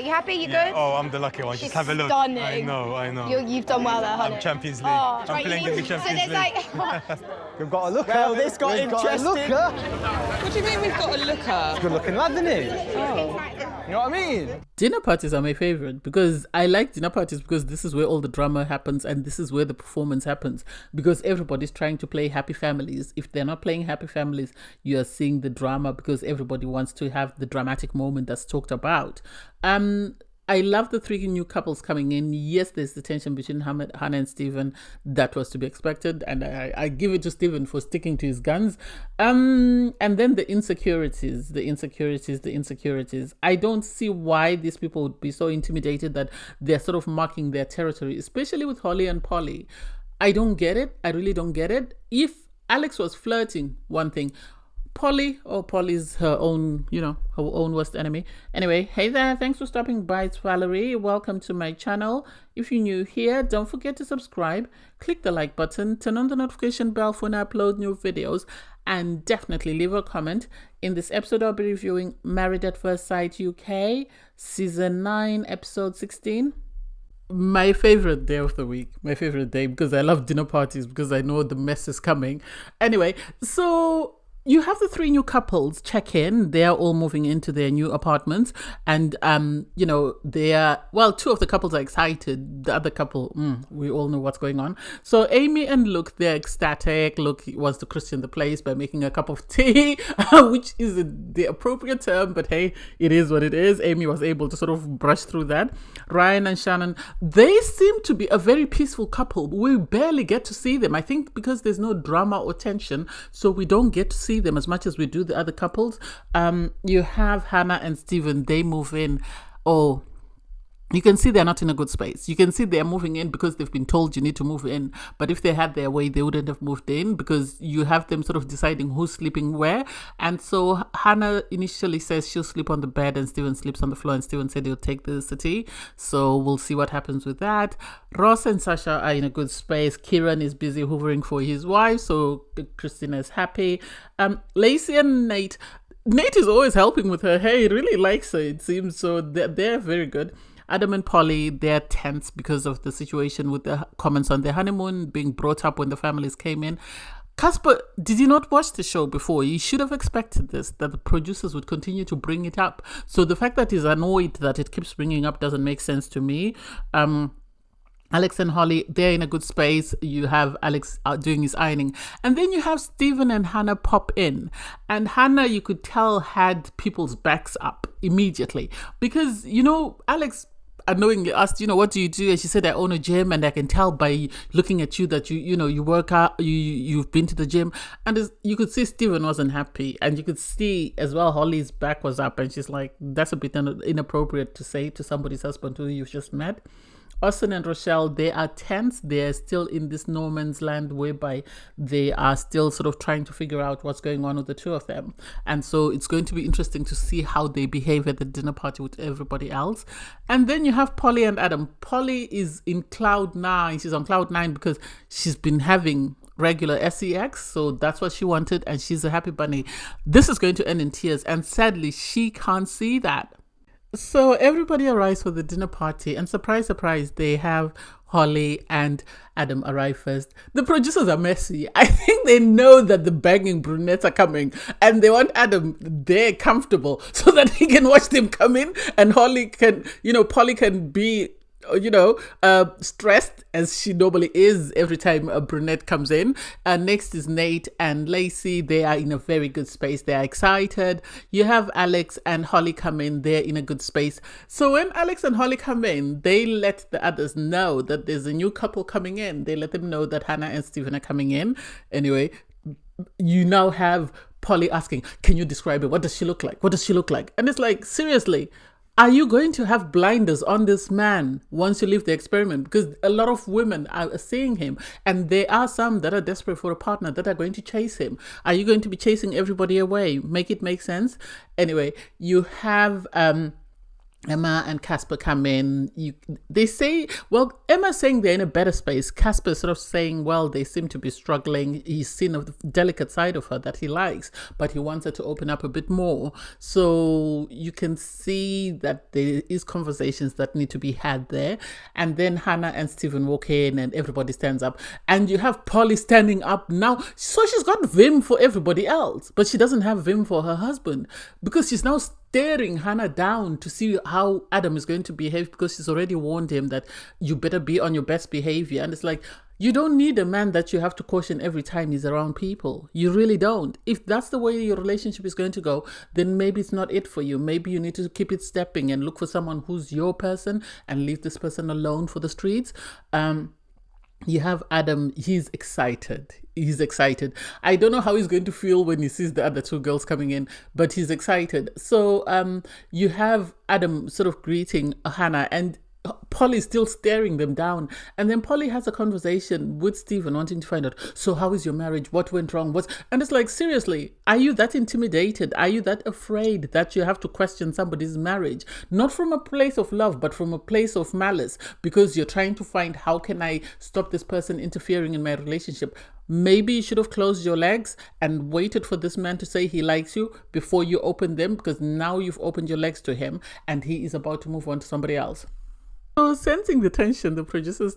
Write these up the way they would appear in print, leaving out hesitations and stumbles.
Are you happy? You Yeah. good? Oh, I'm the lucky one. Just have a look. Stunning. I know. You've done well there, honey. I'm Champions League. Oh, I'm playing in the Champions so there's League. like, We've got a looker. Well, this got interesting. What do you mean we've got a looker? Good looking lad, isn't he? You know what I mean? Dinner parties are my favorite because I like dinner parties because this is where all the drama happens and this is where the performance happens because everybody's trying to play happy families. If they're not playing happy families, you are seeing the drama because everybody wants to have the dramatic moment that's talked about. I love the three new couples coming in. Yes, there's the tension between Hannah and Stephen. That was to be expected. And I give it to Stephen for sticking to his guns. And then the insecurities. I don't see why these people would be so intimidated that they're sort of marking their territory, especially with Holly and Polly. I don't get it. I really don't get it. If Alex was flirting, one thing. Polly's her own, her own worst enemy. Anyway, hey there, thanks for stopping by. It's Valerie. Welcome to my channel. If you're new here, don't forget to subscribe, click the like button, turn on the notification bell for when I upload new videos, and definitely leave a comment. In this episode, I'll be reviewing Married at First Sight UK, Season 9, Episode 16. My favorite day of the week, because I love dinner parties, because I know the mess is coming. Anyway, so you have the three new couples check in. They're all moving into their new apartments. And, two of the couples are excited. The other couple, we all know what's going on. So Amy and Luke, they're ecstatic. Luke wants to Christian the place by making a cup of tea, which is the appropriate term. But hey, it is what it is. Amy was able to sort of brush through that. Ryan and Shannon, they seem to be a very peaceful couple. We barely get to see them. I think because there's no drama or tension, so we don't get to see them as much as we do the other couples. You have Hannah and Stephen, they move in. Oh, you can see they're not in a good space. You can see they're moving in because they've been told you need to move in. But if they had their way, they wouldn't have moved in because you have them sort of deciding who's sleeping where. And so Hannah initially says she'll sleep on the bed and Stephen sleeps on the floor, and Stephen said he'll take the settee. So we'll see what happens with that. Ross and Sasha are in a good space. Kieran is busy hoovering for his wife, so Christina is happy. Lacey and Nate is always helping with her hair. He really likes her, it seems. So they're very good. Adam and Polly, they're tense because of the situation with the comments on their honeymoon being brought up when the families came in. Casper, did you not watch the show before? You should have expected this, that the producers would continue to bring it up. So the fact that he's annoyed that it keeps bringing up doesn't make sense to me. Alex and Holly, they're in a good space. You have Alex doing his ironing. And then you have Stephen and Hannah pop in. And Hannah, you could tell, had people's backs up immediately. Because, Alex unknowingly asked, what do you do? And she said, I own a gym, and I can tell by looking at you that you work out, you've been to the gym. And you could see Stephen wasn't happy, and you could see as well Holly's back was up, and she's like, that's a bit inappropriate to say to somebody's husband who you've just met. Austin and Rochelle, they are tense. They're still in this no man's land whereby they are still sort of trying to figure out what's going on with the two of them. And so it's going to be interesting to see how they behave at the dinner party with everybody else. And then you have Polly and Adam. Polly is in cloud 9. She's on cloud 9 because she's been having regular sex, so that's what she wanted, and she's a happy bunny. This is going to end in tears, and sadly, she can't see that. So everybody arrives for the dinner party, and surprise, surprise, they have Holly and Adam arrive first. The producers are messy. I think they know that the banging brunettes are coming, and they want Adam there comfortable so that he can watch them come in, and Holly can, Polly can be stressed as she normally is every time a brunette comes in. Next is Nate and Lacey. They are in a very good space. They are excited. You have Alex and Holly come in. They're in a good space. So when Alex and Holly come in, they let the others know that there's a new couple coming in. They let them know that Hannah and Stephen are coming in. Anyway, you now have Polly asking, can you describe it? What does she look like? What does she look like? And it's like, seriously, are you going to have blinders on this man once you leave the experiment? Because a lot of women are seeing him, and there are some that are desperate for a partner that are going to chase him. Are you going to be chasing everybody away? Make it make sense. Anyway, you have Emma and Casper come in. They say, well, Emma's saying they're in a better space. Casper sort of saying, well, they seem to be struggling. He's seen a delicate side of her that he likes, but he wants her to open up a bit more. So you can see that there is conversations that need to be had there. And then Hannah and Stephen walk in and everybody stands up. And you have Polly standing up now. So she's got vim for everybody else, but she doesn't have vim for her husband because she's now staring Hannah down to see how Adam is going to behave, because she's already warned him that you better be on your best behavior. And it's like, you don't need a man that you have to caution every time he's around people. You really don't. If that's the way your relationship is going to go, then maybe it's not it for you. Maybe you need to keep it stepping and look for someone who's your person and leave this person alone for the streets. You have Adam, he's excited. He's excited. I don't know how he's going to feel when he sees the other two girls coming in, but he's excited. So you have Adam sort of greeting Hannah, and Polly's still staring them down. And then Polly has a conversation with Stephen, wanting to find out, so how is your marriage? What went wrong? And it's like, seriously, are you that intimidated? Are you that afraid that you have to question somebody's marriage? Not from a place of love, but from a place of malice, because you're trying to find, how can I stop this person interfering in my relationship? Maybe you should have closed your legs and waited for this man to say he likes you before you open them, because now you've opened your legs to him and he is about to move on to somebody else. So, sensing the tension, the producers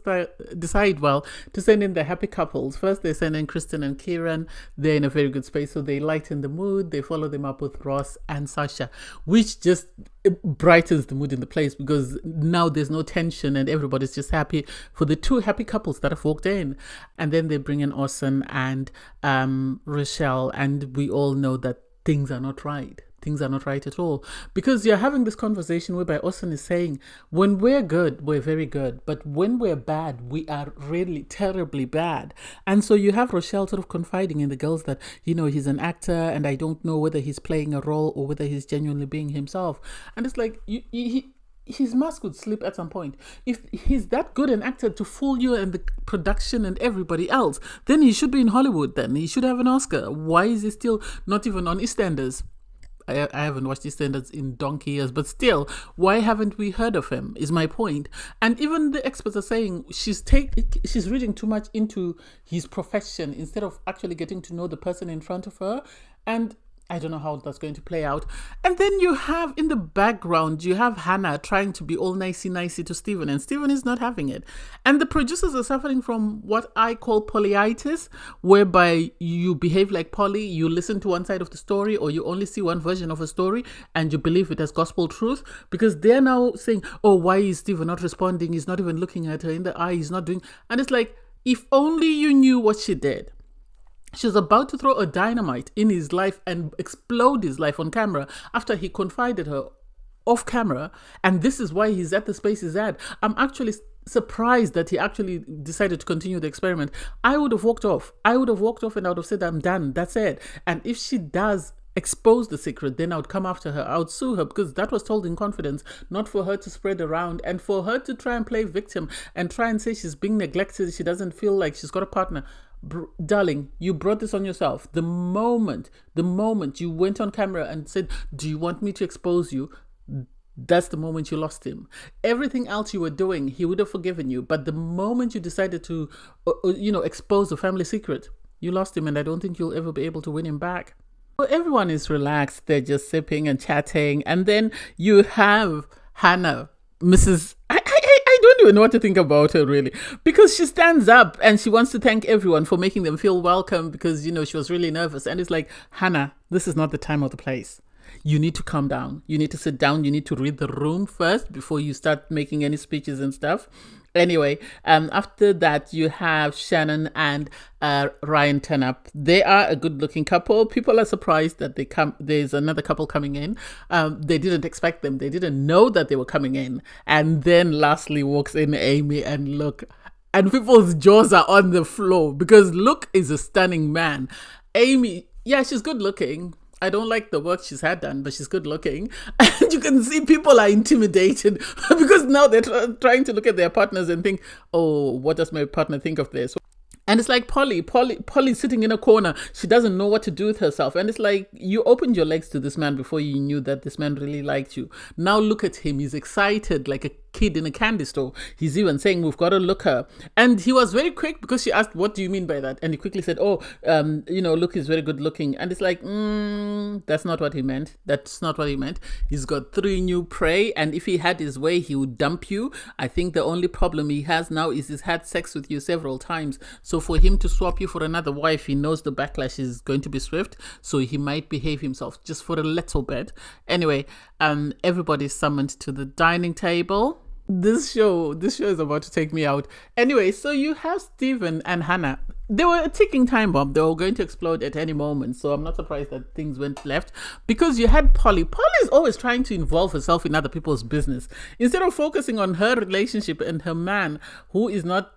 decide, well, to send in the happy couples. First, they send in Kristen and Kieran. They're in a very good space, so they lighten the mood. They follow them up with Ross and Sasha, which just brightens the mood in the place, because now there's no tension and everybody's just happy for the two happy couples that have walked in. And then they bring in Orson and Rochelle, and we all know that things are not right. Things are not right at all, because you're having this conversation whereby Orson is saying, when we're good, we're very good, but when we're bad, we are really terribly bad. And so you have Rochelle sort of confiding in the girls that, you know, he's an actor and I don't know whether he's playing a role or whether he's genuinely being himself. And it's like, his mask would slip at some point. If he's that good an actor to fool you and the production and everybody else, then he should be in Hollywood. Then he should have an Oscar. Why is he still not even on EastEnders? I haven't watched EastEnders in donkey years, but still, why haven't we heard of him is my point. And even the experts are saying she's reading too much into his profession instead of actually getting to know the person in front of her. And I don't know how that's going to play out. And then you have in the background, you have Hannah trying to be all nicey to Stephen, and Stephen is not having it. And the producers are suffering from what I call polyitis, whereby you behave like Polly, you listen to one side of the story, or you only see one version of a story and you believe it as gospel truth, because they're now saying, oh, why is Stephen not responding? He's not even looking at her in the eye. He's not doing. And it's like, if only you knew what she did. She was about to throw a dynamite in his life and explode his life on camera after he confided her off camera. And this is why he's at the space he's at. I'm actually surprised that he actually decided to continue the experiment. I would have walked off. And I would have said, I'm done. That's it. And if she does expose the secret, then I would come after her. I would sue her, because that was told in confidence, not for her to spread around and for her to try and play victim and try and say she's being neglected. She doesn't feel like she's got a partner. Darling, you brought this on yourself. The moment you went on camera and said, do you want me to expose you? That's the moment you lost him. Everything else you were doing, he would have forgiven you. But the moment you decided to, expose a family secret, you lost him, and I don't think you'll ever be able to win him back. So everyone is relaxed. They're just sipping and chatting. And then you have Hannah, Mrs. I don't even know what to think about her, really, because she stands up and she wants to thank everyone for making them feel welcome, because, she was really nervous. And it's like, Hannah, this is not the time or the place. You need to calm down. You need to sit down. You need to read the room first before you start making any speeches and stuff. Anyway, after that, you have Shannon and Ryan turn up. They are a good-looking couple. People are surprised that there's another couple coming in. They didn't expect them. They didn't know that they were coming in. And then lastly walks in Amy and Luke. And people's jaws are on the floor, because Luke is a stunning man. Amy, yeah, she's good-looking. I don't like the work she's had done, but she's good looking. And you can see people are intimidated because now they're trying to look at their partners and think, oh, what does my partner think of this? And it's like Polly sitting in a corner. She doesn't know what to do with herself. And it's like, you opened your legs to this man before you knew that this man really liked you. Now look at him. He's excited like a kid in a candy store. He's even saying, we've got to look her. And he was very quick because she asked, what do you mean by that? And he quickly said, look, he's very good looking. And it's like, that's not what he meant. That's not what he meant. He's got 3 new prey. And if he had his way, he would dump you. I think the only problem he has now is he's had sex with you several times. So for him to swap you for another wife, he knows the backlash is going to be swift. So he might behave himself just for a little bit. Anyway, everybody's summoned to the dining table. This show is about to take me out. Anyway, so you have Stephen and Hannah. They were a ticking time bomb. They were going to explode at any moment. So I'm not surprised that things went left, because you had Polly. Polly is always trying to involve herself in other people's business instead of focusing on her relationship and her man who is not,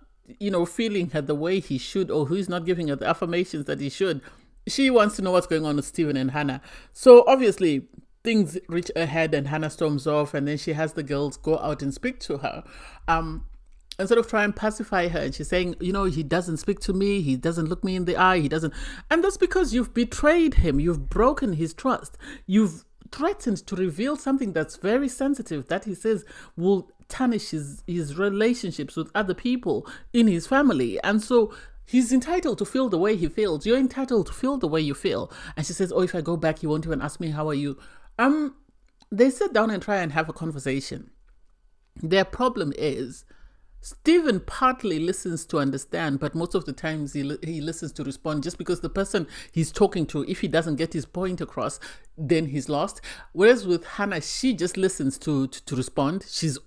feeling her the way he should, or who is not giving her the affirmations that he should. She wants to know what's going on with Stephen and Hannah. So obviously things reach her head and Hannah storms off, and then she has the girls go out and speak to her and sort of try and pacify her. And she's saying, he doesn't speak to me, he doesn't look me in the eye, he doesn't. And that's because you've betrayed him, you've broken his trust, you've threatened to reveal something that's very sensitive that he says will tarnish his relationships with other people in his family. And so he's entitled to feel the way he feels. You're entitled to feel the way you feel. And she says, if I go back, he won't even ask me, how are you? They sit down and try and have a conversation. Their problem is Stephen partly listens to understand, but most of the times he listens to respond, just because the person he's talking to, if he doesn't get his point across, then he's lost. Whereas with Hannah, she just listens to respond. She's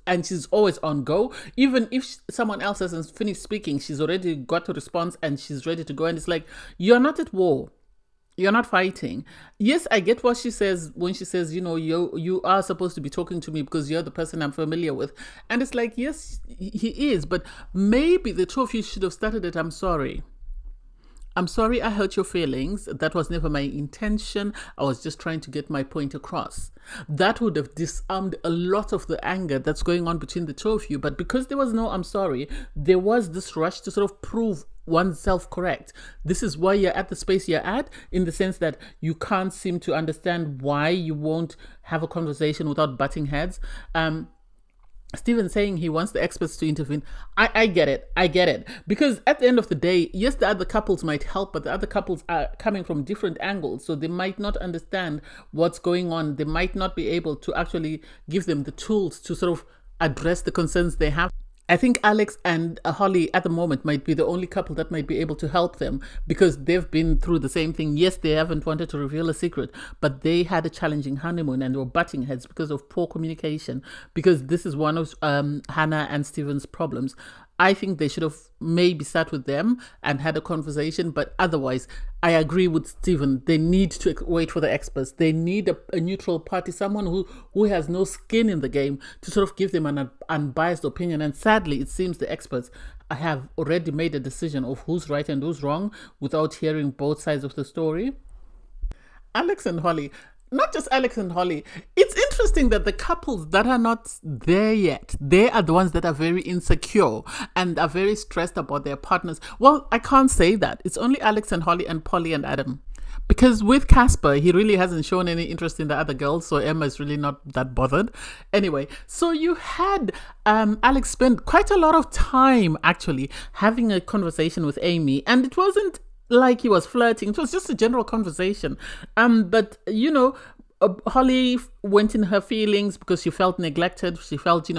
always on go. Even if someone else hasn't finished speaking, she's already got a response and she's ready to go. And it's like, you're not at war. You're not fighting. Yes, I get what she says when she says, you are supposed to be talking to me because you're the person I'm familiar with. And it's like, yes, he is. But maybe the two of you should have started it. I'm sorry. I'm sorry I hurt your feelings. That was never my intention. I was just trying to get my point across. That would have disarmed a lot of the anger that's going on between the two of you. But because there was no I'm sorry, there was this rush to sort of prove oneself correct. This is why you're at the space you're at, in the sense that you can't seem to understand why you won't have a conversation without butting heads. Stephen saying he wants the experts to intervene. I get it. Because at the end of the day, yes, the other couples might help, but the other couples are coming from different angles. So they might not understand what's going on. They might not be able to actually give them the tools to sort of address the concerns they have. I think Alex and Holly at the moment might be the only couple that might be able to help them, because they've been through the same thing. Yes, they haven't wanted to reveal a secret, but they had a challenging honeymoon and were butting heads because of poor communication, because this is one of Hannah and Stephen's problems. I think they should have maybe sat with them and had a conversation, but otherwise, I agree with Stephen. They need to wait for the experts. They need a neutral party, someone who has no skin in the game, to sort of give them an unbiased opinion. And sadly, it seems the experts have already made a decision of who's right and who's wrong without hearing both sides of the story. Alex and Holly. Not just Alex and Holly. It's interesting that the couples that are not there yet, they are the ones that are very insecure and are very stressed about their partners. Well, I can't say that. It's only Alex and Holly and Polly and Adam. Because with Casper, he really hasn't shown any interest in the other girls, so Emma is really not that bothered. Anyway, so you had Alex spend quite a lot of time actually having a conversation with Amy, and it wasn't like he was flirting. It was just a general conversation. But Holly went in her feelings because she felt neglected. She felt,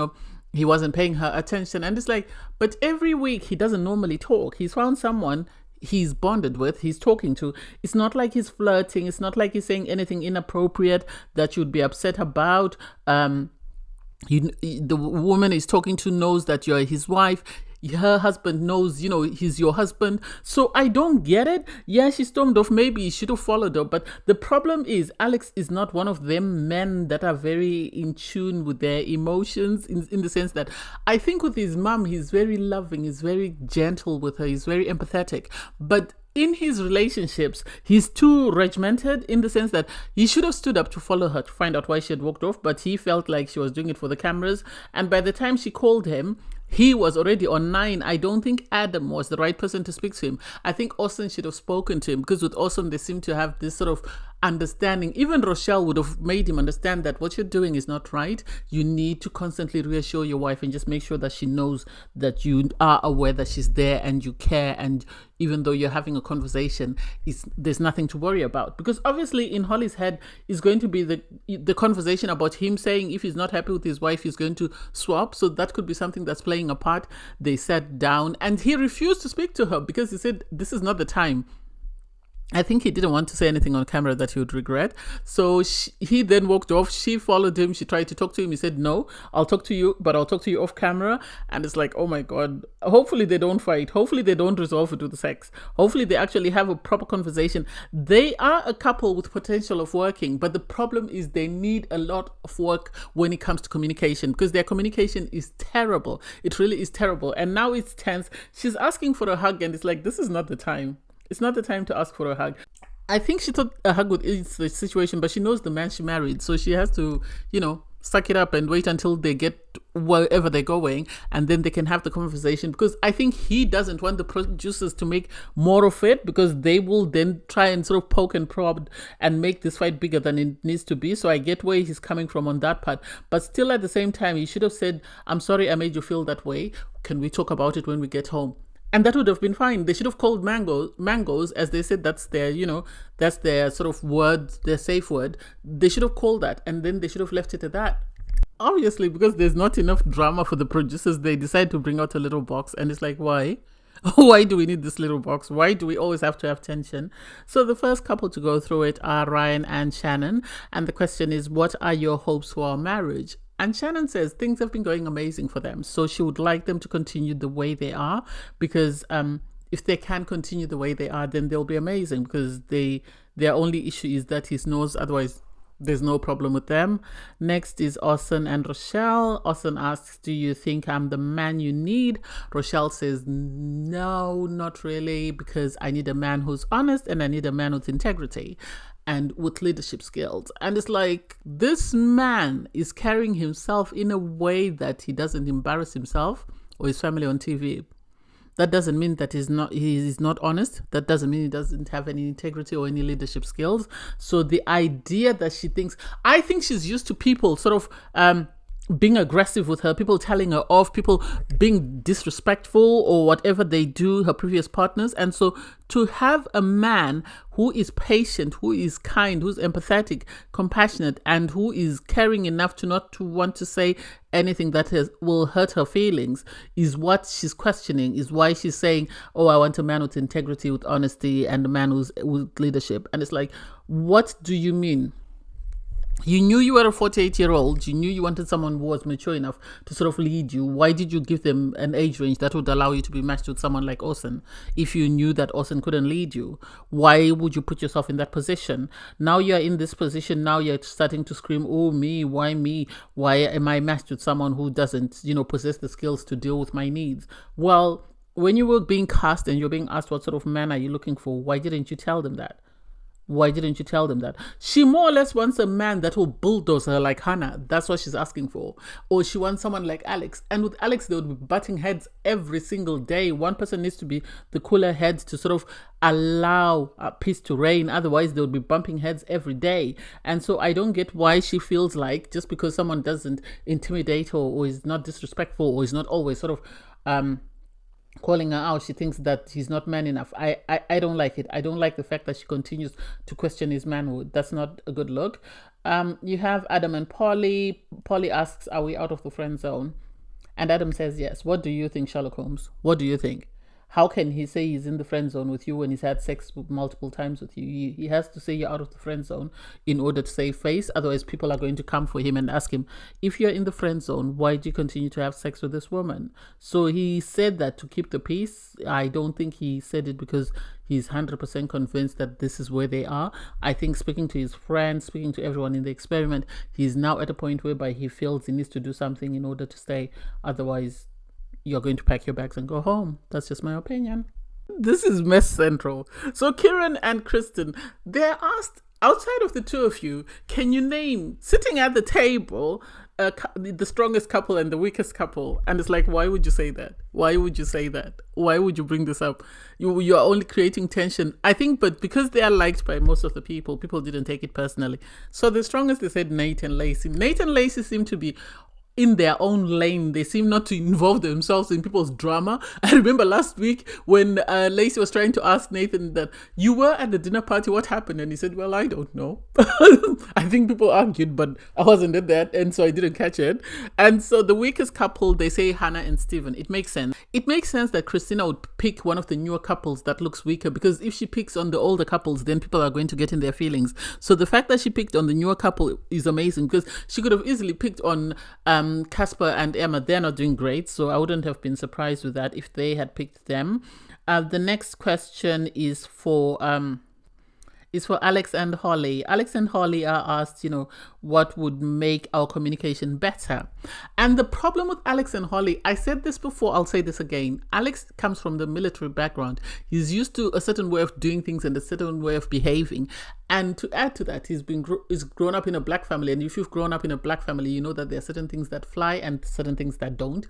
he wasn't paying her attention. And it's like, but every week he doesn't normally talk. He's found someone he's bonded with, he's talking to. It's not like he's flirting. It's not like he's saying anything inappropriate that you'd be upset about. The woman he's talking to knows that you're his wife. Her husband knows, he's your husband. So I don't get it. Yeah, she stormed off. Maybe he should have followed her. But the problem is Alex is not one of them men that are very in tune with their emotions, in the sense that I think with his mom, he's very loving. He's very gentle with her. He's very empathetic. But in his relationships, he's too regimented, in the sense that he should have stood up to follow her to find out why she had walked off, but he felt like she was doing it for the cameras. And by the time she called him, he was already on 9. I don't think Adam was the right person to speak to him. I think Austin should have spoken to him, because with Austin they seem to have this sort of understanding. Even Rochelle would have made him understand that what you're doing is not right. You need to constantly reassure your wife and just make sure that she knows that you are aware that she's there and you care, and even though you're having a conversation, there's nothing to worry about. Because obviously in Holly's head is going to be the conversation about him saying if he's not happy with his wife, he's going to swap. So that could be something that's playing a part. They sat down and he refused to speak to her because he said this is not the time. I think he didn't want to say anything on camera that he would regret. So he then walked off. She followed him. She tried to talk to him. He said, no, I'll talk to you, but I'll talk to you off camera. And it's like, oh my God, hopefully they don't fight. Hopefully they don't resolve it with the sex. Hopefully they actually have a proper conversation. They are a couple with potential of working, but the problem is they need a lot of work when it comes to communication, because their communication is terrible. It really is terrible. And now it's tense. She's asking for a hug and it's like, this is not the time. It's not the time to ask for a hug. I think she thought a hug would ease the situation, but she knows the man she married. So she has to, suck it up and wait until they get wherever they're going, and then they can have the conversation. Because I think he doesn't want the producers to make more of it, because they will then try and sort of poke and prod and make this fight bigger than it needs to be. So I get where he's coming from on that part. But still at the same time, he should have said, I'm sorry I made you feel that way. Can we talk about it when we get home? And that would have been fine. They should have called mangoes, as they said, that's their, that's their sort of word, their safe word. They should have called that, and then they should have left it at that. Obviously, because there's not enough drama for the producers, they decide to bring out a little box, and it's like, why? Why do we need this little box? Why do we always have to have tension? So the first couple to go through it are Ryan and Shannon. And the question is, what are your hopes for our marriage? And Shannon says things have been going amazing for them. So she would like them to continue the way they are, because if they can continue the way they are, then they'll be amazing, because their only issue is that he snores. Otherwise, there's no problem with them. Next is Austin and Rochelle. Austin asks, do you think I'm the man you need? Rochelle says, no, not really, because I need a man who's honest and I need a man with integrity and with leadership skills. And it's like, this man is carrying himself in a way that he doesn't embarrass himself or his family on TV. That doesn't mean that he's not honest. That doesn't mean he doesn't have any integrity or any leadership skills. So the idea that I think she's used to people sort of being aggressive with her, people telling her off, people being disrespectful or whatever they do, her previous partners. And so to have a man who is patient, who is kind, who's empathetic, compassionate, and who is caring enough to not to want to say anything that will hurt her feelings is what she's questioning, is why she's saying, oh, I want a man with integrity, with honesty, and a man with leadership. And it's like, what do you mean? You knew you were a 48-year-old. You knew you wanted someone who was mature enough to sort of lead you. Why did you give them an age range that would allow you to be matched with someone like Austin? If you knew that Austin couldn't lead you, why would you put yourself in that position? Now you're in this position. Now you're starting to scream, oh, me, why me? Why am I matched with someone who doesn't, possess the skills to deal with my needs? Well, when you were being cast and you're being asked what sort of man are you looking for, why didn't you tell them that? Why didn't you tell them that? She more or less wants a man that will bulldoze her like Hannah. That's what she's asking for. Or she wants someone like Alex. And with Alex, they would be butting heads every single day. One person needs to be the cooler head to sort of allow peace to reign. Otherwise, they would be bumping heads every day. And so I don't get why she feels like just because someone doesn't intimidate her or is not disrespectful or is not always sort of calling her out, she thinks that he's not man enough. I don't like it. I don't like the fact that she continues to question his manhood. That's not a good look. You have Adam and Polly. Polly asks, are we out of the friend zone? And Adam says yes. What do you think, Sherlock Holmes? What do you think? How can he say he's in the friend zone with you when he's had sex multiple times with you? He has to say you're out of the friend zone in order to save face. Otherwise, people are going to come for him and ask him, if you're in the friend zone, why do you continue to have sex with this woman? So he said that to keep the peace. I don't think he said it because he's 100% convinced that this is where they are. I think speaking to his friends, speaking to everyone in the experiment, he's now at a point whereby he feels he needs to do something in order to stay. Otherwise, you're going to pack your bags and go home. That's just my opinion. This is mess central. So Kieran and Kristen, they're asked, outside of the two of you, can you name, sitting at the table, the strongest couple and the weakest couple. And it's like, why would you say that? Why would you say that? Why would you bring this up? You're only creating tension. I think, but because they are liked by most of the people didn't take it personally. So the strongest, they said Nate and Lacey. Nate and Lacey seem to be in their own lane. They seem not to involve themselves in people's drama. I remember last week when Lacey was trying to ask Nathan that, you were at the dinner party, what happened? And he said, well, I don't know. I think people argued, but I wasn't at that, and so I didn't catch it. And so the weakest couple, they say Hannah and Stephen. It makes sense. It makes sense that Christina would pick one of the newer couples that looks weaker, because if she picks on the older couples, then people are going to get in their feelings. So the fact that she picked on the newer couple is amazing, because she could have easily picked on Casper and Emma. They're not doing great, so I wouldn't have been surprised with that if they had picked them. The next question is for Alex and Holly. Alex and Holly are asked, what would make our communication better? And the problem with Alex and Holly, I said this before, I'll say this again. Alex comes from the military background. He's used to a certain way of doing things and a certain way of behaving. And to add to that, he's grown up in a black family. And if you've grown up in a black family, you know that there are certain things that fly and certain things that don't.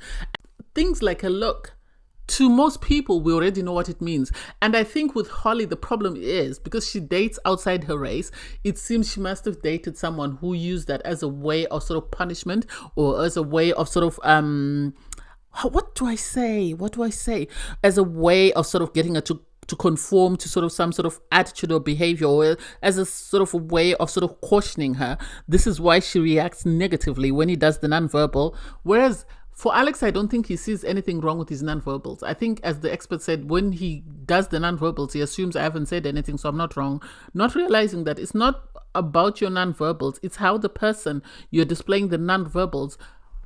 Things like a look. To most people, we already know what it means. And I think with Holly, the problem is because she dates outside her race, it seems she must have dated someone who used that as a way of sort of punishment, or as a way of sort of, what do I say? As a way of sort of getting her to conform to sort of some sort of attitude or behavior, or as a sort of a way of sort of cautioning her. This is why she reacts negatively when he does the nonverbal. Whereas for Alex, I don't think he sees anything wrong with his nonverbals. I think, as the expert said, when he does the nonverbals, he assumes I haven't said anything, so I'm not wrong. Not realizing that it's not about your nonverbals, it's how the person you're displaying the nonverbals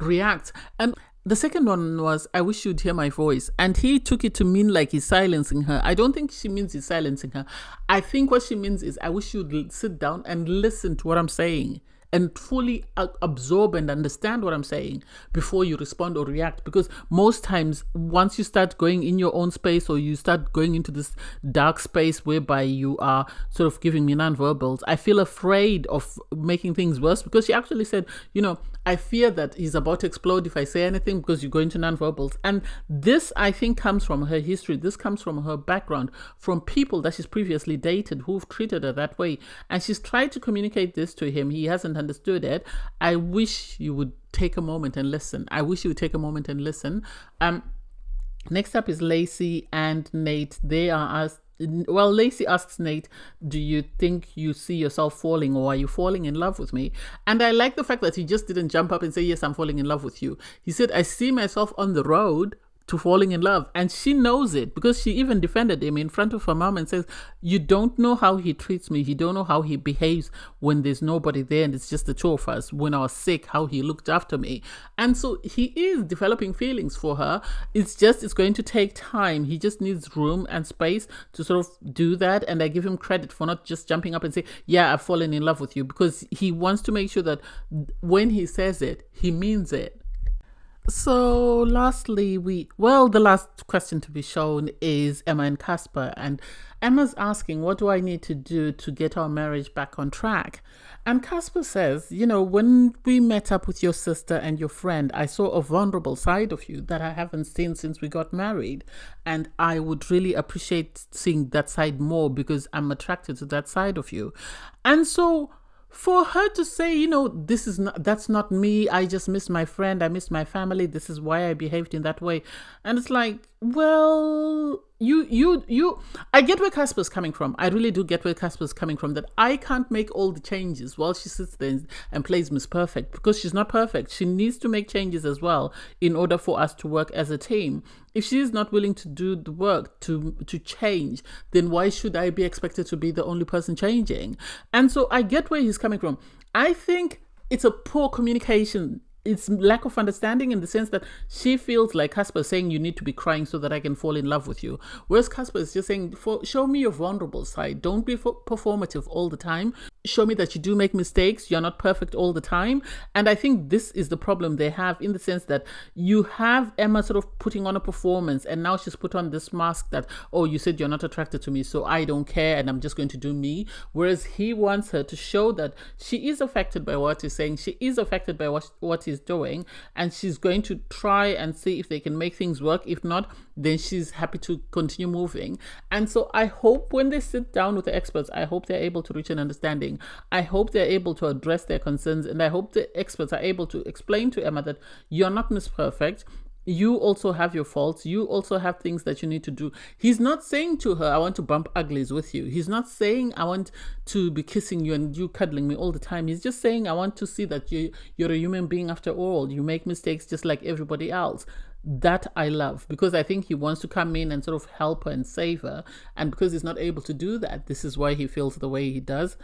reacts. And the second one was, I wish you'd hear my voice. And he took it to mean like he's silencing her. I don't think she means he's silencing her. I think what she means is, I wish you'd sit down and listen to what I'm saying, and fully absorb and understand what I'm saying before you respond or react. Because most times, once you start going in your own space, or you start going into this dark space whereby you are sort of giving me nonverbals, I feel afraid of making things worse. Because she actually said, I fear that he's about to explode if I say anything, because you go into nonverbals. And this, I think, comes from her history. This comes from her background, from people that she's previously dated who've treated her that way. And she's tried to communicate this to him. He hasn't understood it. I wish you would take a moment and listen. Next up is Lacey and Nate. They are asked, well, Lacey asks Nate, do you think you see yourself falling, or are you falling in love with me? And I like the fact that he just didn't jump up and say, yes, I'm falling in love with you. He said, I see myself on the road to falling in love. And she knows it, because she even defended him in front of her mom and says, you don't know how he treats me. You don't know how he behaves when there's nobody there and it's just the two of us. When I was sick, how he looked after me. And so he is developing feelings for her. It's going to take time. He just needs room and space to sort of do that. And I give him credit for not just jumping up and say, yeah, I've fallen in love with you, because he wants to make sure that when he says it, he means it. So lastly, the last question to be shown is Emma and Casper. And Emma's asking, what do I need to do to get our marriage back on track? And Casper says, when we met up with your sister and your friend, I saw a vulnerable side of you that I haven't seen since we got married. And I would really appreciate seeing that side more, because I'm attracted to that side of you. And so for her to say, that's not me. I just miss my friend. I miss my family. This is why I behaved in that way. And it's like, well, I get where Casper's coming from. I really do get where Casper's coming from, that I can't make all the changes while she sits there and plays Miss Perfect, because she's not perfect. She needs to make changes as well in order for us to work as a team. If she is not willing to do the work to change, then why should I be expected to be the only person changing? And so I get where he's coming from. I think it's a poor communication. It's lack of understanding, in the sense that she feels like Casper is saying, you need to be crying so that I can fall in love with you. Whereas Casper is just saying, show me your vulnerable side. Don't be performative all the time. show me that you do make mistakes. You're not perfect all the time. And I think this is the problem they have, in the sense that you have Emma sort of putting on a performance, and now she's put on this mask that, oh, you said you're not attracted to me, so I don't care and I'm just going to do me. Whereas he wants her to show that she is affected by what he's saying, she is affected by what he's doing, and she's going to try and see if they can make things work. If not, then she's happy to continue moving. And so I hope when they sit down with the experts, I hope they're able to reach an understanding. I hope they're able to address their concerns, and I hope the experts are able to explain to Emma that you're not Miss Perfect. You also have your faults. You also have things that you need to do. He's not saying to her, I want to bump uglies with you. He's not saying, I want to be kissing you and you cuddling me all the time. He's just saying, I want to see that you're a human being after all. You make mistakes just like everybody else. That I love, because I think he wants to come in and sort of help her and save her. And because he's not able to do that, this is why he feels the way he does.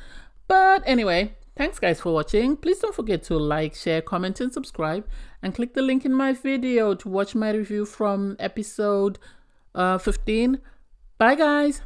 But anyway, thanks guys for watching. Please don't forget to like, share, comment, and subscribe. And click the link in my video to watch my review from episode 15. Bye guys.